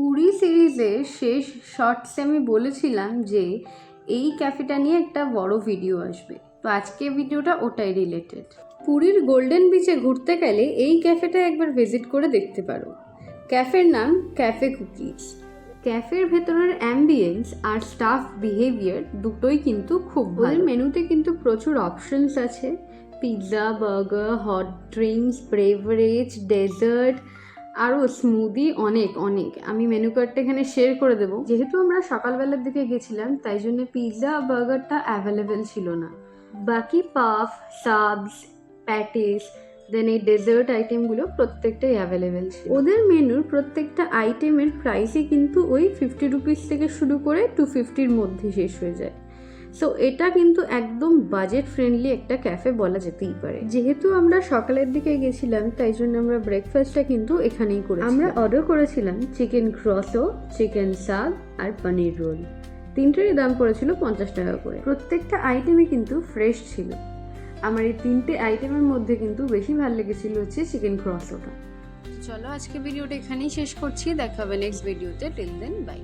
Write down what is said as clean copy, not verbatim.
পুরী সিরিজের শেষ শর্টসে আমি বলেছিলাম যে এই ক্যাফেটা নিয়ে একটা বড় ভিডিও আসবে, তো আজকে ভিডিওটা ওটাই রিলেটেড। পুরীর গোল্ডেন বিচে ঘুরতে গেলে এই ক্যাফেটা একবার ভিজিট করে দেখতে পারো। ক্যাফের নাম ক্যাফে কুকিজ। ক্যাফের ভেতরের অ্যাম্বিয়েন্স আর স্টাফ বিহেভিয়ার দুটোই কিন্তু খুব ভালো। মেনুতে কিন্তু প্রচুর অপশনস আছে, pizza, burger, hot drinks, beverage, dessert, আরও স্মুদি, অনেক অনেক। আমি মেনু কার্ডটা এখানে শেয়ার করে দেবো। যেহেতু আমরা সকালবেলার দিকে গেছিলাম তাই জন্য পিৎজা বার্গারটা অ্যাভেলেবেল ছিল না, বাকি পাফ, সাবস, প্যাটিস, দেন এই ডেজার্ট আইটেমগুলো প্রত্যেকটাই অ্যাভেলেবেল ছিল। ওদের মেনুর প্রত্যেকটা আইটেমের প্রাইসই কিন্তু ওই 50 রুপিস থেকে শুরু করে 250-র মধ্যে শেষ হয়ে যায়। সো এটা কিন্তু একদম বাজেট ফ্রেন্ডলি একটা ক্যাফে বলা যেতেই পারে। যেহেতু আমরা সকালের দিকে গেছিলাম তাই জন্য আমরা ব্রেকফাস্টটা কিন্তু এখানেই করেছি। আমরা অর্ডার করেছিলাম চিকেন ক্রসো, চিকেন সাগ আর পনির রোল। তিনটেরই দাম পড়েছিল 50 টাকা করে। প্রত্যেকটা আইটেমই কিন্তু ফ্রেশ ছিল। আমার এই তিনটে আইটেমের মধ্যে কিন্তু বেশি ভালো লেগেছিল হচ্ছে চিকেন ক্রসোটা। চলো আজকে ভিডিওটা এখানেই শেষ করছি, দেখা হবে নেক্সট ভিডিওতে। Till then by.